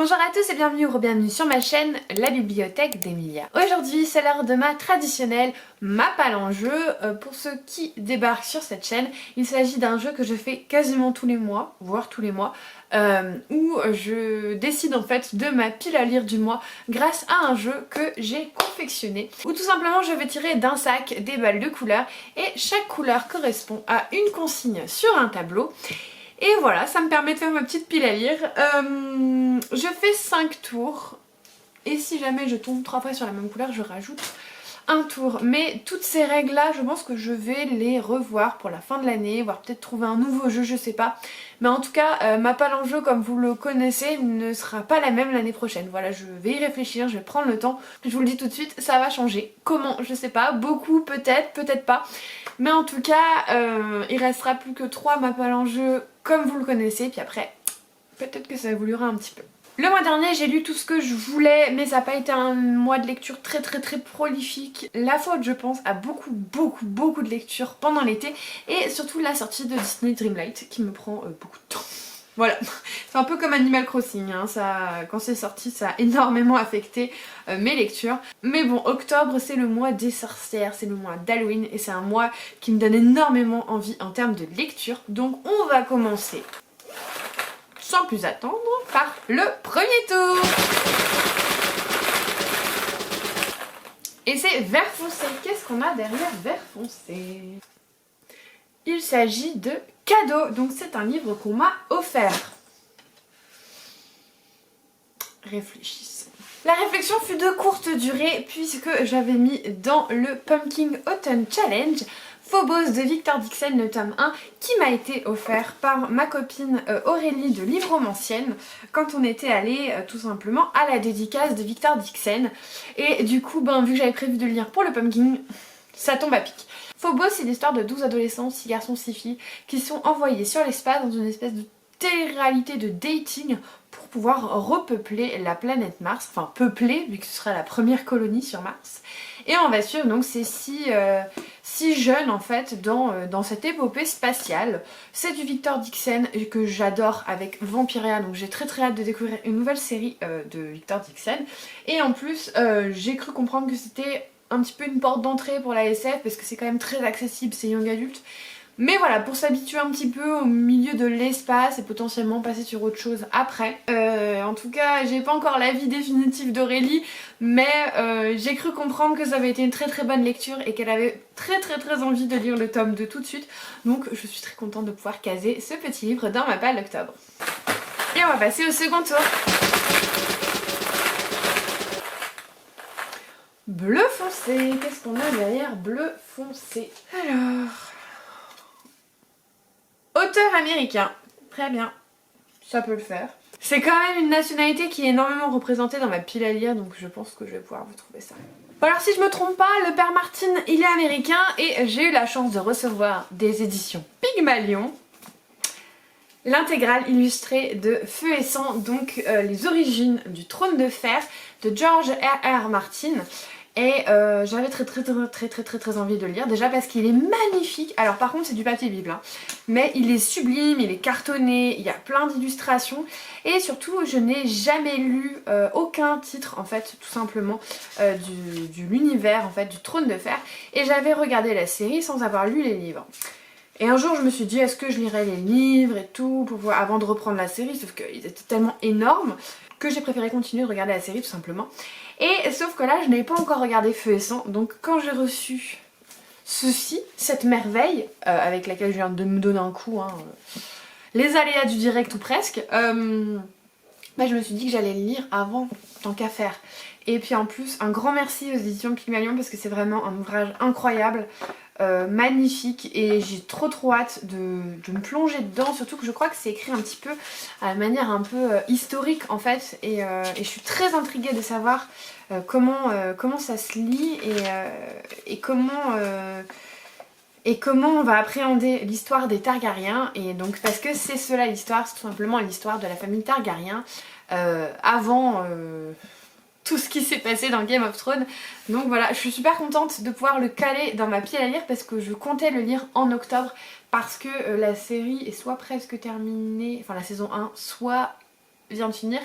Bonjour à tous et bienvenue ou bienvenue sur ma chaîne, la bibliothèque d'Emilia. Aujourd'hui c'est l'heure de ma traditionnelle Mapale en jeu. Pour ceux qui débarquent sur cette chaîne, il s'agit d'un jeu que je fais quasiment tous les mois, voire tous les mois, où je décide en fait de ma pile à lire du mois grâce à un jeu que j'ai confectionné. Ou tout simplement je vais tirer d'un sac des balles de couleurs et chaque couleur correspond à une consigne sur un tableau. Et voilà, ça me permet de faire ma petite pile à lire. Je fais 5 tours. Et si jamais je tombe 3 fois sur la même couleur, je rajoute un tour. Mais toutes ces règles-là, je pense que je vais les revoir pour la fin de l'année, voire peut-être trouver un nouveau jeu, je sais pas. Mais en tout cas, Mapale en jeu, comme vous le connaissez, ne sera pas la même l'année prochaine. Voilà, je vais y réfléchir, je vais prendre le temps. Je vous le dis tout de suite, ça va changer. Comment? Je sais pas. Beaucoup, peut-être, peut-être pas. Mais en tout cas, il restera plus que 3 Mapale en jeu comme vous le connaissez. Puis après, peut-être que ça évoluera un petit peu. Le mois dernier j'ai lu tout ce que je voulais, mais ça n'a pas été un mois de lecture très prolifique. La faute je pense à beaucoup de lectures pendant l'été et surtout la sortie de Disney Dreamlight qui me prend beaucoup de temps. Voilà, c'est un peu comme Animal Crossing, hein. Quand c'est sorti ça a énormément affecté mes lectures. Mais bon, octobre c'est le mois des sorcières, c'est le mois d'Halloween et c'est un mois qui me donne énormément envie en termes de lecture. Donc on va commencer sans plus attendre par le premier tour. Et c'est Vert foncé. Qu'est-ce qu'on a derrière Vert foncé? Il s'agit de Cadeau. Donc c'est un livre qu'on m'a offert. Réfléchissons. La réflexion fut de courte durée puisque j'avais mis dans le Pumpkin Autumn Challenge Phobos de Victor Dixon, le tome 1, qui m'a été offert par ma copine Aurélie de Livromancienne quand on était allé tout simplement à la dédicace de Victor Dixon. Et du coup, vu que j'avais prévu de le lire pour le Pumpkin, ça tombe à pic. Phobos, c'est l'histoire de 12 adolescents, 6 garçons, 6 filles, qui sont envoyés sur l'espace dans une espèce de télé-réalité de dating pour pouvoir repeupler la planète Mars, enfin peupler vu que ce sera la première colonie sur Mars. Et on va suivre donc ces 6 jeunes en fait dans cette épopée spatiale. C'est du Victor Dixon que j'adore avec Vampiria, donc j'ai très hâte de découvrir une nouvelle série de Victor Dixon. Et en plus j'ai cru comprendre que c'était un petit peu une porte d'entrée pour la SF parce que c'est quand même très accessible, c'est young adulte. Mais voilà, pour s'habituer un petit peu au milieu de l'espace et potentiellement passer sur autre chose après. En tout cas, j'ai pas encore l'avis définitif d'Aurélie, mais j'ai cru comprendre que ça avait été une très bonne lecture et qu'elle avait très envie de lire le tome 2 tout de suite. Donc je suis très contente de pouvoir caser ce petit livre dans ma palle d'octobre. Et on va passer au second tour. Bleu foncé, qu'est-ce qu'on a derrière bleu foncé? Alors... Auteur américain, très bien, ça peut le faire. C'est quand même une nationalité qui est énormément représentée dans ma pile à lire, donc je pense que je vais pouvoir vous trouver ça. Bon alors si je me trompe pas, le père Martin il est américain et j'ai eu la chance de recevoir des éditions Pygmalion, l'intégrale illustrée de Feu et Sang, donc les origines du Trône de Fer de George R.R. Martin. Et j'avais très envie de le lire, déjà parce qu'il est magnifique. Alors par contre c'est du papier bible, hein. Mais il est sublime, il est cartonné, il y a plein d'illustrations. Et surtout je n'ai jamais lu aucun titre en fait, tout simplement, de l'univers en fait, du Trône de Fer. Et j'avais regardé la série sans avoir lu les livres. Et un jour je me suis dit est-ce que je lirais les livres et tout avant de reprendre la série, sauf qu'ils étaient tellement énormes que j'ai préféré continuer de regarder la série tout simplement. Et sauf que là je n'avais pas encore regardé Feu et Sang, donc quand j'ai reçu cette merveille avec laquelle je viens de me donner un coup, hein, les aléas du direct ou presque, je me suis dit que j'allais le lire avant, tant qu'à faire. Et puis en plus un grand merci aux éditions Pygmalion parce que c'est vraiment un ouvrage incroyable, magnifique, et j'ai trop hâte de me plonger dedans, surtout que je crois que c'est écrit un petit peu à manière un peu historique en fait, et je suis très intriguée de savoir comment ça se lit et comment on va appréhender l'histoire des Targaryens. Et donc parce que c'est cela l'histoire, c'est tout simplement l'histoire de la famille Targaryen avant tout ce qui s'est passé dans Game of Thrones. Donc voilà, je suis super contente de pouvoir le caler dans ma pile à lire parce que je comptais le lire en octobre parce que la série est soit presque terminée, enfin la saison 1, soit vient de finir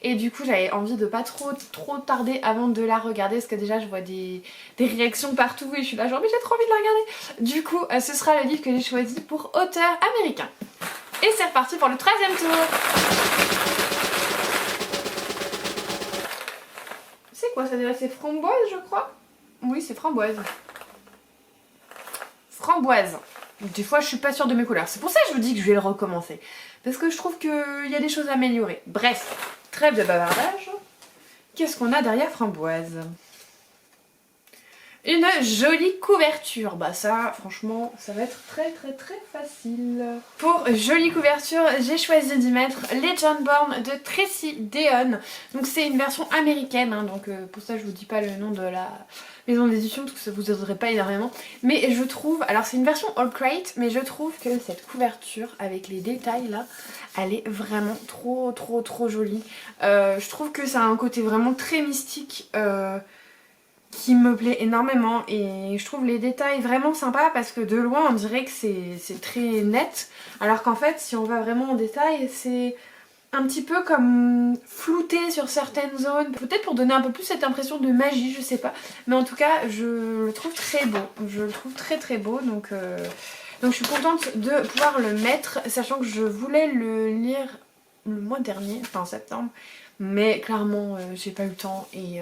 et du coup j'avais envie de pas trop tarder avant de la regarder parce que déjà je vois des réactions partout et je suis là genre mais j'ai trop envie de la regarder. Du coup ce sera le livre que j'ai choisi pour auteur américain. Et c'est reparti pour le 3e tour. C'est quoi ça déjà? C'est framboise je crois? Oui c'est framboise. Framboise. Des fois je suis pas sûre de mes couleurs. C'est pour ça que je vous dis que je vais le recommencer. Parce que je trouve qu'il y a des choses à améliorer. Bref, trêve de bavardage. Qu'est-ce qu'on a derrière framboise? Une jolie couverture. Bah ça, franchement, ça va être très facile. Pour jolie couverture, j'ai choisi d'y mettre Legendborn de Tracy Deonn. Donc c'est une version américaine, hein, donc pour ça je vous dis pas le nom de la maison d'édition parce que ça vous aiderait pas énormément. Mais je trouve, alors c'est une version all crate, mais je trouve que cette couverture avec les détails là, elle est vraiment trop jolie. Je trouve que ça a un côté vraiment très mystique. Qui me plaît énormément et je trouve les détails vraiment sympas parce que de loin on dirait que c'est très net alors qu'en fait si on va vraiment en détail c'est un petit peu comme flouté sur certaines zones, peut-être pour donner un peu plus cette impression de magie, je sais pas, mais en tout cas je le trouve très beau, je le trouve très beau donc je suis contente de pouvoir le mettre sachant que je voulais le lire le mois dernier, enfin en septembre, mais clairement j'ai pas eu le temps et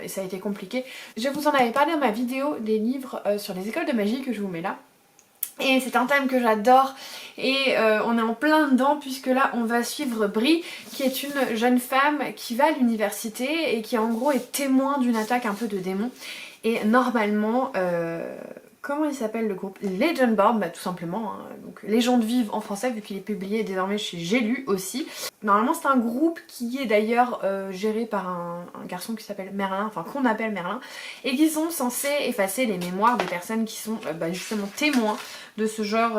ça a été compliqué. Je vous en avais parlé dans ma vidéo des livres sur les écoles de magie que je vous mets là. Et c'est un thème que j'adore et on est en plein dedans puisque là on va suivre Brie qui est une jeune femme qui va à l'université et qui en gros est témoin d'une attaque un peu de démons. Et normalement, comment il s'appelle le groupe? Legendborn, bah tout simplement, hein. Donc Légende vive en français vu qu'il est publié désormais chez J'ai lu aussi. Normalement c'est un groupe qui est d'ailleurs géré par un garçon qui s'appelle Merlin, enfin qu'on appelle Merlin, et qui sont censés effacer les mémoires des personnes qui sont justement témoins de ce genre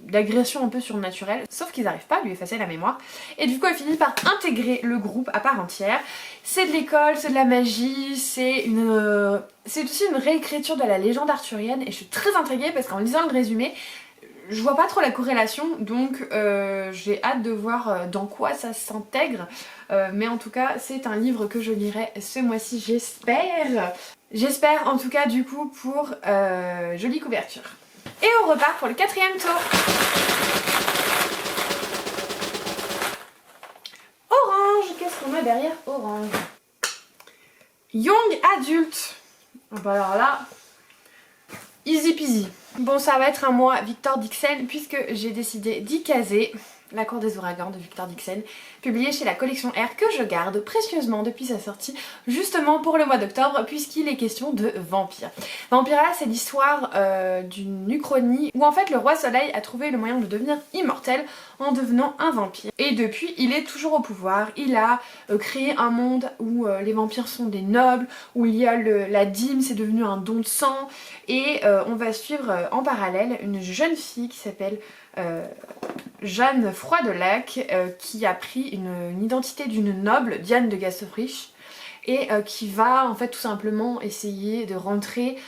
d'agression un peu surnaturelle, sauf qu'ils n'arrivent pas à lui effacer la mémoire, et du coup elle finit par intégrer le groupe à part entière. C'est de l'école, c'est de la magie, c'est aussi une réécriture de la légende arthurienne, et je suis très intriguée parce qu'en lisant le résumé, je vois pas trop la corrélation, donc j'ai hâte de voir dans quoi ça s'intègre, mais en tout cas c'est un livre que je lirai ce mois-ci, j'espère. J'espère en tout cas du coup pour jolie couverture. Et on repart pour le 4e tour. Orange, qu'est-ce qu'on a derrière Orange? Young Adult. Bah alors là, easy peasy. Bon, ça va être un mois Victor Dixon puisque j'ai décidé d'y caser La Cour des Ouragans de Victor Dixon, publié chez la collection R, que je garde précieusement depuis sa sortie, justement pour le mois d'octobre, puisqu'il est question de vampires. Vampira, c'est l'histoire d'une uchronie où en fait le roi Soleil a trouvé le moyen de devenir immortel en devenant un vampire. Et depuis, il est toujours au pouvoir. Il a créé un monde où les vampires sont des nobles, où il y a la dîme, c'est devenu un don de sang, et on va suivre en parallèle une jeune fille qui s'appelle Jeanne Froidelac, qui a pris une identité d'une noble, Diane de Gastofriche, et qui va en fait tout simplement essayer de rentrer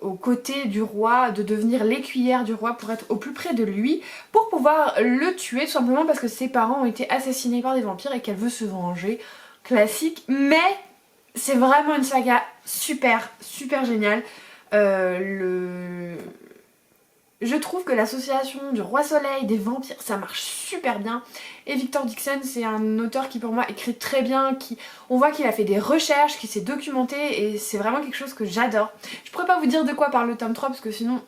aux côtés du roi, de devenir l'écuyère du roi pour être au plus près de lui, pour pouvoir le tuer tout simplement parce que ses parents ont été assassinés par des vampires et qu'elle veut se venger. Classique, mais c'est vraiment une saga super géniale. Je trouve que l'association du roi soleil, des vampires, ça marche super bien. Et Victor Dixon, c'est un auteur qui pour moi écrit très bien, on voit qu'il a fait des recherches, qu'il s'est documenté, et c'est vraiment quelque chose que j'adore. Je pourrais pas vous dire de quoi parle le tome 3 parce que sinon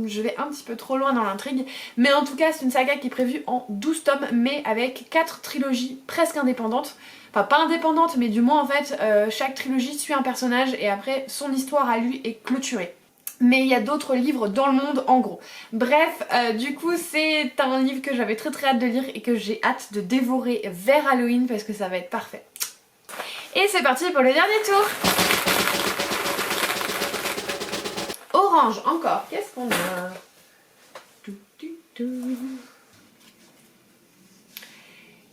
je vais un petit peu trop loin dans l'intrigue, mais en tout cas c'est une saga qui est prévue en 12 tomes, mais avec 4 trilogies presque indépendantes. Enfin pas indépendantes, mais du moins en fait chaque trilogie suit un personnage et après son histoire à lui est clôturée. Mais il y a d'autres livres dans le monde en gros. Bref, du coup c'est un livre que j'avais très hâte de lire et que j'ai hâte de dévorer vers Halloween parce que ça va être parfait. Et c'est parti pour le dernier tour. Orange encore, qu'est-ce qu'on a?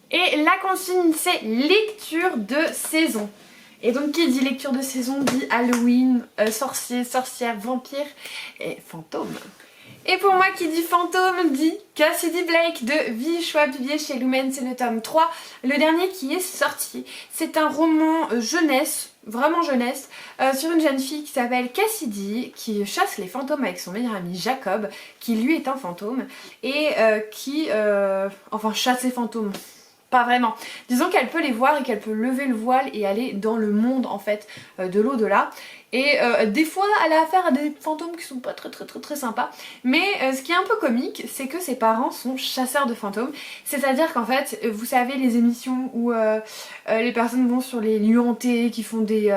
Et la consigne c'est lecture de saison. Et donc qui dit lecture de saison dit Halloween, sorcier, sorcière, vampire et fantôme. Et pour moi qui dit fantôme dit Cassidy Blake de V. Schwab, publié chez Lumen, c'est le tome 3, le dernier qui est sorti. C'est un roman jeunesse, vraiment jeunesse, sur une jeune fille qui s'appelle Cassidy, qui chasse les fantômes avec son meilleur ami Jacob, qui lui est un fantôme, et enfin chasse les fantômes. Pas vraiment. Disons qu'elle peut les voir et qu'elle peut lever le voile et aller dans le monde en fait de l'au-delà. Et des fois elle a affaire à des fantômes qui sont pas très sympas. Mais ce qui est un peu comique, c'est que ses parents sont chasseurs de fantômes. C'est-à-dire qu'en fait, vous savez les émissions où les personnes vont sur les lieux hantés, qui font des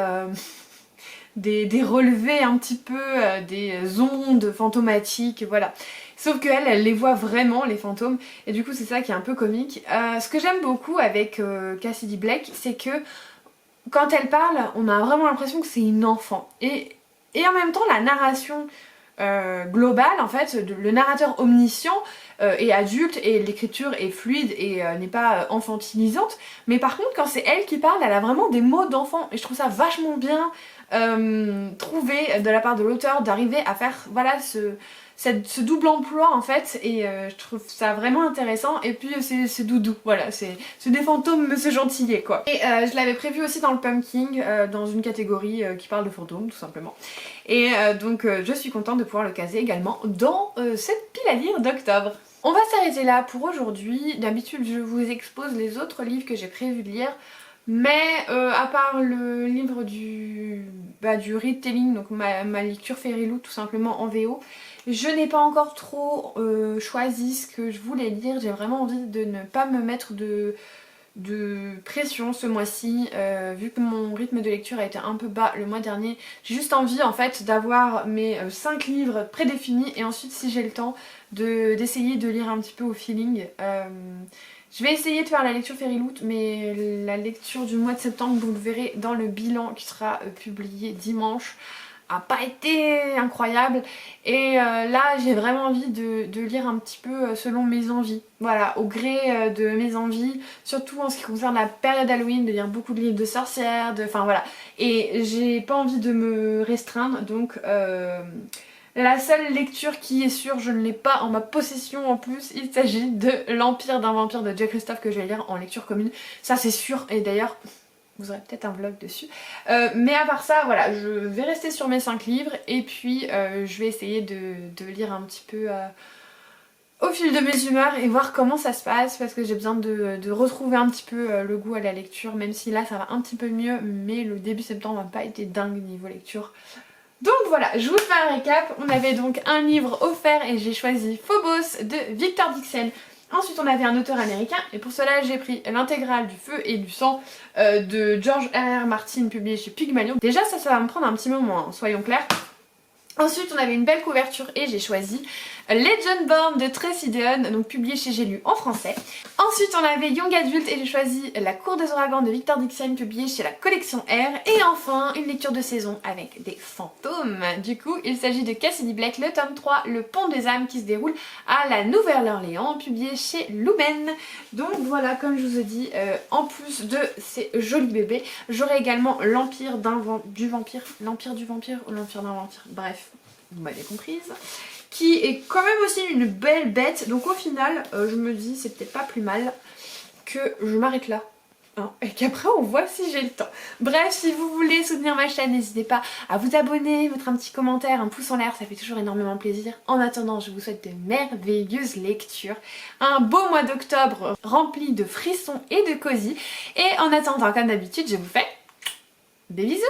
relevés un petit peu, des ondes fantomatiques, voilà. Sauf qu'elle, elle les voit vraiment, les fantômes, et du coup c'est ça qui est un peu comique. Ce que j'aime beaucoup avec Cassidy Blake, c'est que quand elle parle, on a vraiment l'impression que c'est une enfant. Et en même temps, la narration globale, en fait, le narrateur omniscient est adulte et l'écriture est fluide et n'est pas infantilisante. Mais par contre, quand c'est elle qui parle, elle a vraiment des mots d'enfant. Et je trouve ça vachement bien trouvé de la part de l'auteur d'arriver à faire voilà ce double emploi en fait, et je trouve ça vraiment intéressant. Et puis c'est doudou, voilà, c'est des fantômes monsieur gentillet quoi. Et je l'avais prévu aussi dans le pumpkin, dans une catégorie qui parle de fantômes tout simplement. Et donc je suis contente de pouvoir le caser également dans cette pile à lire d'octobre. On va s'arrêter là pour aujourd'hui. D'habitude je vous expose les autres livres que j'ai prévu de lire. Mais à part le livre du retelling, donc ma lecture Fairy tout simplement en VO, je n'ai pas encore trop choisi ce que je voulais lire. J'ai vraiment envie de ne pas me mettre de pression ce mois-ci, vu que mon rythme de lecture a été un peu bas le mois dernier. J'ai juste envie en fait d'avoir mes 5 livres prédéfinis et ensuite si j'ai le temps d'essayer de lire un petit peu au feeling. Je vais essayer de faire la lecture Fairyloot, mais la lecture du mois de septembre, vous le verrez dans le bilan qui sera publié dimanche, a pas été incroyable. Et là j'ai vraiment envie de lire un petit peu selon mes envies. Voilà, au gré de mes envies, surtout en ce qui concerne la période Halloween, de lire beaucoup de livres de sorcières, enfin voilà. Et j'ai pas envie de me restreindre, donc la seule lecture qui est sûre, je ne l'ai pas en ma possession en plus, il s'agit de L'Empire d'un vampire de Jack Christophe que je vais lire en lecture commune. Ça c'est sûr, et d'ailleurs vous aurez peut-être un vlog dessus. Mais à part ça, voilà, je vais rester sur mes 5 livres et puis je vais essayer de lire un petit peu au fil de mes humeurs et voir comment ça se passe, parce que j'ai besoin de retrouver un petit peu le goût à la lecture, même si là ça va un petit peu mieux, mais le début septembre n'a pas été dingue niveau lecture. Donc voilà, je vous fais un récap. On avait donc un livre offert et j'ai choisi Phobos de Victor Dixon. Ensuite on avait un auteur américain et pour cela j'ai pris l'intégrale du Feu et du Sang de George R.R. Martin, publié chez Pygmalion. Déjà ça va me prendre un petit moment, hein, soyons clairs. Ensuite on avait une belle couverture et j'ai choisi Legendborn de Tracy Deonn, donc publié chez J'ai lu en français. Ensuite on avait Young Adult et j'ai choisi La Cour des Ouragans de Victor Dixon, publié chez la collection R. Et enfin une lecture de saison avec des fantômes. Du coup il s'agit de Cassidy Blake, le tome 3, Le Pont des âmes, qui se déroule à la Nouvelle-Orléans, publié chez Lumen. Donc voilà, comme je vous ai dit, en plus de ces jolis bébés, j'aurai également L'Empire du vampire ou L'Empire d'un vampire, bref, vous m'avez comprise, qui est quand même aussi une belle bête. Donc au final, je me dis c'est peut-être pas plus mal que je m'arrête là. Hein, et qu'après on voit si j'ai le temps. Bref, si vous voulez soutenir ma chaîne, n'hésitez pas à vous abonner, mettre un petit commentaire, un pouce en l'air, ça fait toujours énormément plaisir. En attendant, je vous souhaite de merveilleuses lectures, un beau mois d'octobre rempli de frissons et de cosy. Et en attendant, comme d'habitude, je vous fais des bisous.